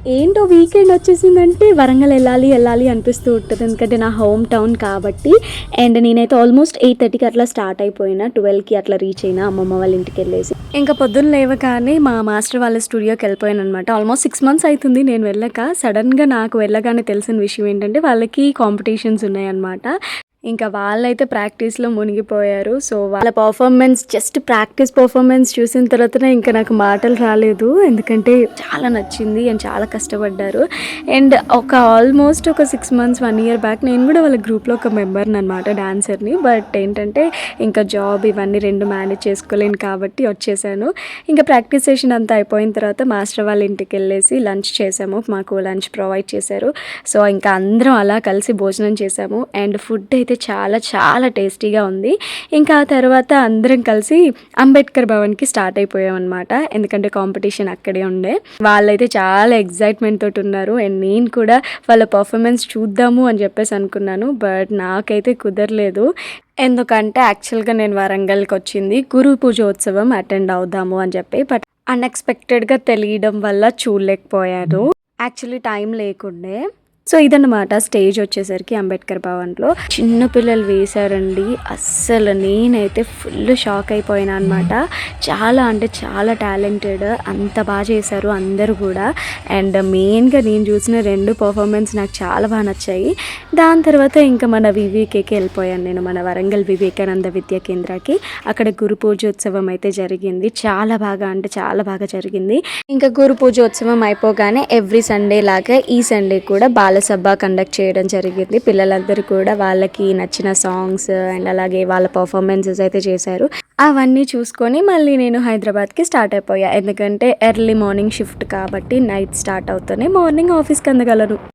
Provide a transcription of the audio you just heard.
ఏంటో వీకెండ్ వచ్చేసిందంటే వరంగల్ వెళ్ళాలి అనిపిస్తూ ఉంటుంది. ఎందుకంటే నా హోమ్ టౌన్ కాబట్టి. అండ్ నేనైతే ఆల్మోస్ట్ 8:30కి అట్లా స్టార్ట్ అయిపోయినా, 12కి అట్లా రీచ్ అయినా అమ్మమ్మ వాళ్ళ ఇంటికి వెళ్ళేసి. ఇంకా పొద్దున్న లేవగానే మా మాస్టర్ వాళ్ళ స్టూడియోకి వెళ్ళిపోయాను అనమాట. ఆల్మోస్ట్ 6 months అవుతుంది నేను వెళ్ళక. సడన్గా నాకు వెళ్ళగానే తెలిసిన విషయం ఏంటంటే వాళ్ళకి కాంపిటీషన్స్ ఉన్నాయన్నమాట. ఇంకా వాళ్ళైతే ప్రాక్టీస్‌లో మునిగిపోయారు. సో, వాళ్ళ పర్ఫార్మెన్స్ జస్ట్ ప్రాక్టీస్ పర్ఫార్మెన్స్ చూసిన తర్వాతనే ఇంకా నాకు మాటలు రాలేదు. ఎందుకంటే చాలా నచ్చింది అండ్ చాలా కష్టపడ్డారు. అండ్ ఆల్మోస్ట్ ఒక 6 months, 1 year బ్యాక్ నేను కూడా వాళ్ళ గ్రూప్‌లో ఒక మెంబర్‌ని అనమాట, డాన్సర్‌ని. బట్ ఏంటంటే ఇంకా జాబ్ ఇవన్నీ 2 మేనేజ్ చేసుకోలేను కాబట్టి వచ్చేసాను. ఇంకా ప్రాక్టీస్ సెషన్ అంతా అయిపోయిన తర్వాత మాస్టర్ వాళ్ళ ఇంటికెళ్ళేసి లంచ్ చేసాము. మాకు లంచ్ ప్రొవైడ్ చేశారు. సో, ఇంకా అందరం అలా కలిసి భోజనం చేసాము. అండ్ ఫుడ్ అయితే చాలా చాలా టేస్టీగా ఉంది. ఇంకా ఆ తర్వాత అందరం కలిసి అంబేద్కర్ భవన్‌కి స్టార్ట్ అయిపోయామన్నమాట. ఎందుకంటే కాంపిటీషన్ అక్కడే ఉండే. వాళ్ళైతే చాలా ఎక్సైట్‌మెంట్ తోటి ఉన్నారు. అండ్ నేను కూడా వాళ్ళ పర్ఫార్మెన్స్ చూద్దాము అని చెప్పేసి అనుకున్నాను. బట్ నాకైతే కుదరలేదు. ఎందుకంటే యాక్చువల్‌గా నేను వరంగల్‌కి వచ్చింది గురు పూజోత్సవం అటెండ్ అవుదాము అని చెప్పి. బట్ అన్‌ఎక్స్‌పెక్టెడ్‌గా తెలియడం వల్ల చూడలేకపోయాను. యాక్చువల్లీ టైం లేకుండే. సో, ఇదన్నమాట స్టేజ్ వచ్చేసరికి అంబేద్కర్ భవన్‌లో. చిన్న పిల్లలు వేశారండి. అస్సలు నేనైతే ఫుల్ షాక్ అయిపోయాను అనమాట. చాలా అంటే చాలా టాలెంటెడ్. అంత బాగా చేశారు అందరూ కూడా. అండ్ మెయిన్‌గా నేను చూసిన 2 పర్ఫార్మెన్స్ నాకు చాలా బాగా నచ్చాయి. దాని తర్వాత ఇంకా మన వివికేకి వెళ్ళిపోయాను నేను. మన వరంగల్ వివేకానంద విద్యా కేంద్రకి. అక్కడ గురు పూజోత్సవం అయితే జరిగింది. చాలా బాగా అంటే చాలా బాగా జరిగింది. ఇంకా గురు పూజోత్సవం అయిపోగానే ఎవ్రీ సండే లాగా ఈ సండే కూడా బాలసభ కండక్ట్ చేయడం జరిగింది. పిల్లలందరూ కూడా వాళ్ళకి నచ్చిన సాంగ్స్ అండ్ అలాగే వాళ్ళ పర్ఫార్మెన్సెస్ అయితే చేశారు. అవన్నీ చూసుకొని మళ్ళీ నేను హైదరాబాద్కి స్టార్ట్ అయిపోయా. ఎందుకంటే ఎర్లీ మార్నింగ్ షిఫ్ట్ కాబట్టి నైట్ స్టార్ట్ అవుతూనే మార్నింగ్ ఆఫీస్కి అందగలను.